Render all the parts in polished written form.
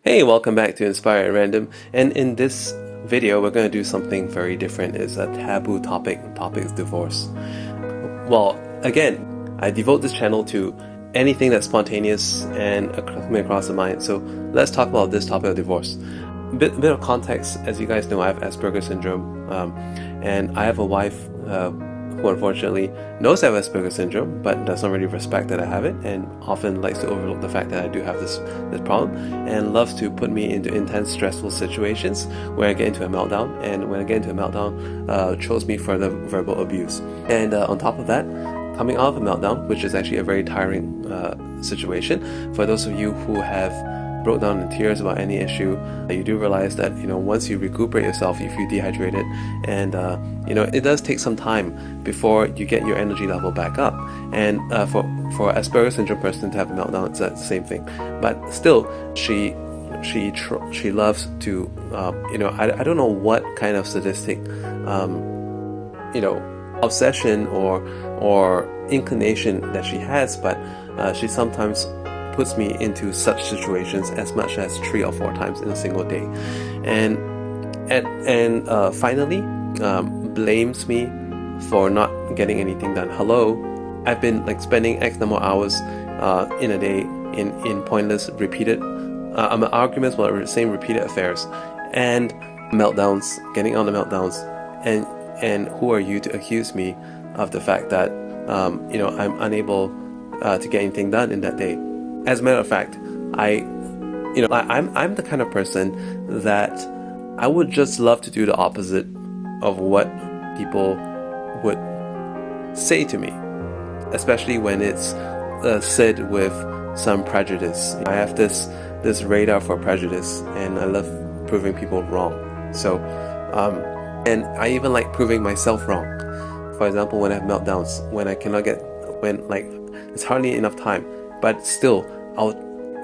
Hey, welcome back to Inspire at Random. And in this video, we're going to do something very different. It's a taboo topic. The topic is divorce. Well, again, I devote this channel to anything that's spontaneous and coming across the mind. So let's talk about this topic of divorce. Bit of context, as you guys know, I have Asperger's syndrome, and I have a wife who unfortunately knows I have Asperger's syndrome, but does not really respect that I have it, and often likes to overlook the fact that I do have this problem, and loves to put me into intense, stressful situations where I get into a meltdown, and when I get into a meltdown, shows me further verbal abuse. And on top of that, coming out of a meltdown, which is actually a very tiring situation, for those of you who have broke down in tears about any issue, you do realize that once you recuperate yourself, you feel dehydrated, and it does take some time before you get your energy level back up. And for Asperger's syndrome person to have a meltdown, it's the same thing. But still, she loves to I don't know what kind of sadistic obsession or inclination that she has, but she sometimes puts me into such situations as much as 3 or 4 times in a single day, and finally blames me for not getting anything done. Hello, I've been spending X number of hours in a day in pointless repeated arguments about the same repeated affairs and meltdowns, getting on the meltdowns, and who are you to accuse me of the fact that I'm unable to get anything done in that day? As a matter of fact, I'm the kind of person that I would just love to do the opposite of what people would say to me, especially when it's said with some prejudice. I have this radar for prejudice, and I love proving people wrong. So, and I even like proving myself wrong. For example, when I have meltdowns, when it's hardly enough time, but still,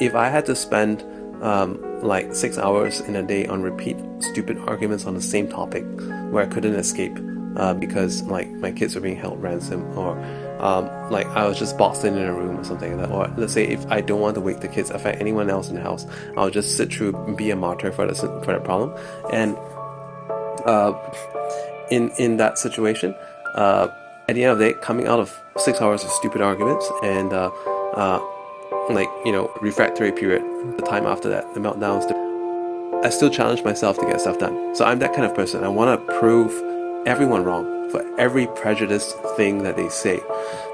if I had to spend 6 hours in a day on repeat stupid arguments on the same topic where I couldn't escape because my kids were being held ransom, or I was just boxed in a room or something like that, or let's say if I don't want to wake the kids, affect anyone else in the house, I'll just sit through and be a martyr for that problem. And in that situation, at the end of the day, coming out of 6 hours of stupid arguments and refractory period, the time after that, the meltdowns, I still challenge myself to get stuff done. So I'm that kind of person. I want to prove everyone wrong for every prejudiced thing that they say.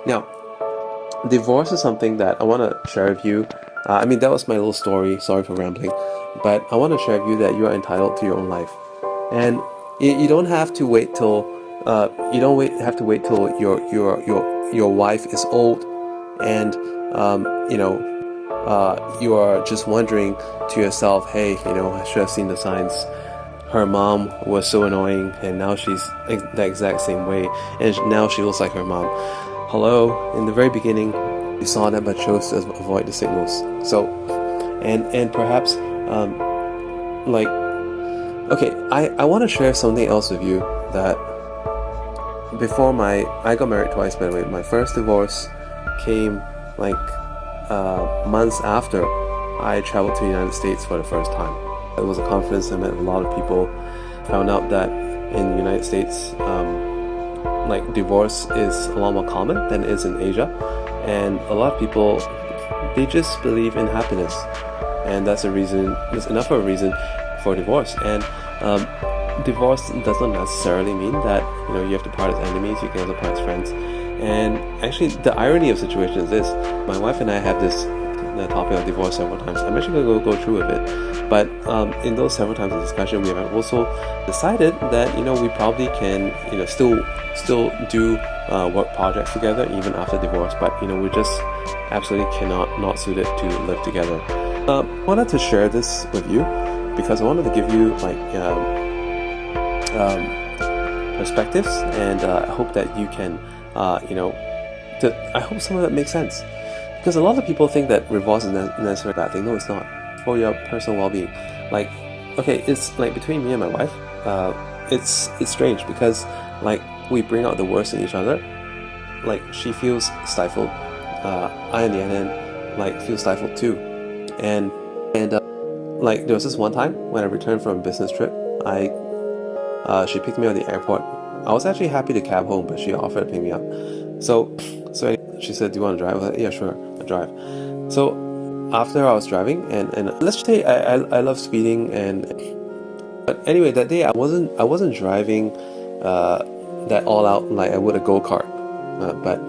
Now, divorce is something that I want to share with you. That was my little story. Sorry for rambling, but I want to share with you that you are entitled to your own life, and you don't have to wait till your wife is old, and you are just wondering to yourself, hey, I should have seen the signs. Her mom was so annoying, and now she's the exact same way, and now she looks like her mom. Hello, in the very beginning, you saw that but chose to avoid the signals. So, and perhaps, I want to share something else with you, that before I got married twice, by the way. My first divorce came months after I traveled to the United States for the first time. It was a conference. I met a lot of people. Found out that in the United States, divorce is a lot more common than it is in Asia, and a lot of people, they just believe in happiness, and that's enough of a reason for divorce. And divorce does not necessarily mean that you have to part as enemies. You can also part as friends. And actually, the irony of the situation is this: my wife and I have the topic of divorce several times. I'm actually going to go through with it, but in those several times of discussion, we have also decided that we probably can still do work projects together even after divorce. But we just absolutely cannot not suited to live together. I wanted to share this with you because I wanted to give you perspectives, and I hope that you can I hope some of that makes sense, because a lot of people think that divorce is necessarily a bad thing. No, it's not. For your personal well-being, it's between me and my wife, it's strange because we bring out the worst in each other. She feels stifled, I on the other end feel stifled too, and like there was this one time when I returned from a business trip, she picked me up at the airport. I was actually happy to cab home, but she offered to pick me up. So she said, "Do you want to drive?" I was like, "Yeah, sure, I'll drive." So after I was driving, and let's just say I love speeding, but anyway, that day I wasn't driving that all out like I would a go-kart, but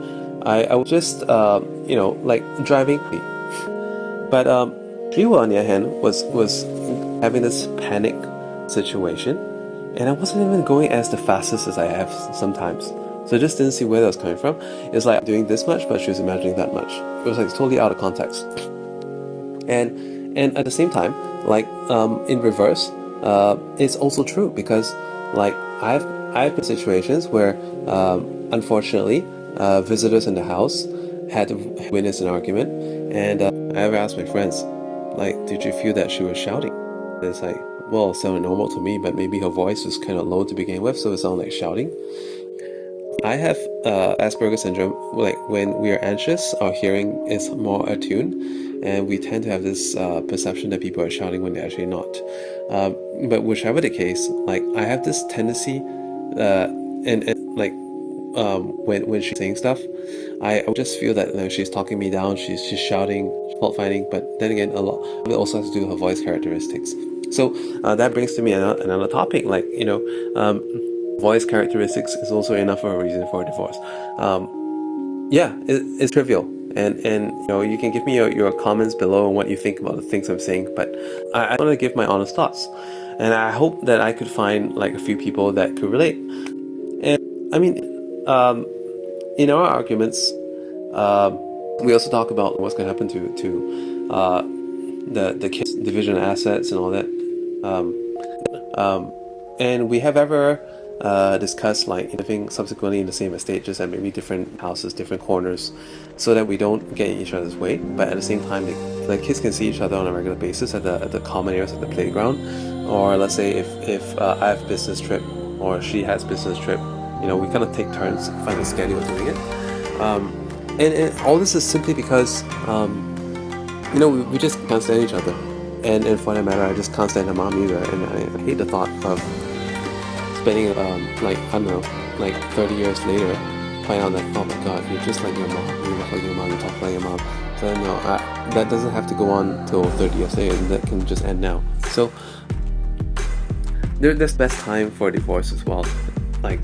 I was just like driving. But Jiwa on the other hand was having this panic situation, and I wasn't even going as the fastest as I have sometimes. So I just didn't see where that was coming from. It's like I'm doing this much, but she was imagining that much. It was like totally out of context. And at the same time, like in reverse, it's also true because like I've been situations where unfortunately visitors in the house had to witness an argument, and I ever asked my friends, like, did you feel that she was shouting? And it's like, well, it sounded normal to me, but maybe her voice was kind of low to begin with, so it sounded like shouting. I have Asperger's syndrome. Like when we are anxious, our hearing is more attuned, and we tend to have this perception that people are shouting when they're actually not. But whichever the case, like I have this tendency, and like when she's saying stuff, I just feel that she's talking me down. She's shouting, fault finding. But then again, a lot of it also has to do with her voice characteristics. So that brings to me another topic, like voice characteristics is also enough of a reason for a divorce. Yeah, it's trivial, and you can give me your comments below on what you think about the things I'm saying. But I want to give my honest thoughts, and I hope that I could find like a few people that could relate. And I mean, in our arguments, we also talk about what's going to happen to the kids' division assets and all that. And we have ever discussed like living subsequently in the same estate, just at maybe different houses, different corners, so that we don't get in each other's way. But at the same time, the kids can see each other on a regular basis at the common areas, at the playground. Or let's say if I have business trip or she has business trip, we kind of take turns, find a schedule of doing it. And all this is simply because we just can't stand each other. And for that matter, I just can't stand her mom either. And I hate the thought of spending like, I don't know, like 30 years later, find out that, oh my god, you're just like your mom, you look like your mom, you talk like your mom. So no, that doesn't have to go on till 30 years later, and that can just end now. So there's best time for a divorce as well. Like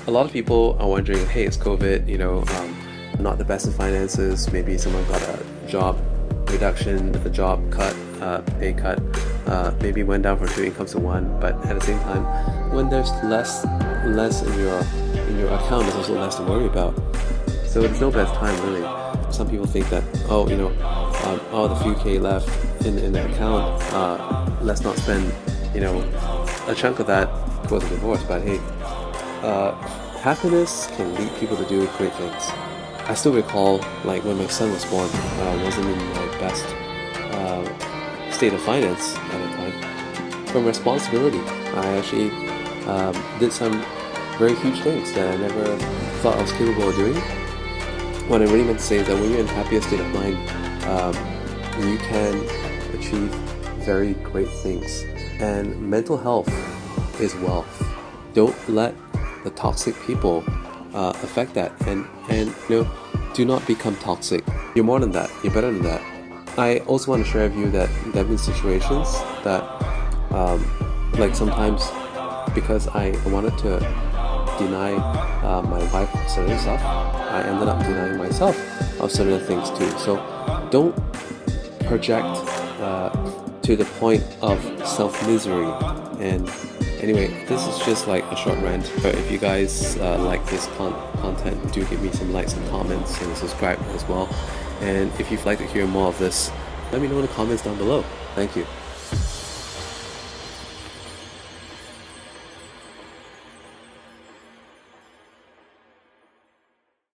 a lot of people are wondering, hey, it's COVID, not the best in finances, maybe someone got a job reduction, a job cut, pay cut, maybe went down from 2 incomes to 1. But at the same time, when there's less in your account, there's also less to worry about. So there's no best time really. Some people think that the few K left in the account, let's not spend a chunk of that towards a divorce. But hey, happiness can lead people to do great things. I still recall, like when my son was born, I wasn't in my best state of finance at the time. From responsibility, I actually did some very huge things that I never thought I was capable of doing. What I really meant to say is that when you're in the happiest state of mind, you can achieve very great things. And mental health is wealth. Don't let the toxic people affect that, and do not become toxic. You're more than that. You're better than that. I also want to share with you that there have been situations that like sometimes because I wanted to deny my wife certain stuff, I ended up denying myself of certain things too. So don't project to the point of self-misery. And anyway, this is just like a short rant, but if you guys like this content, do give me some likes and comments and subscribe as well. And if you'd like to hear more of this, let me know in the comments down below. Thank you.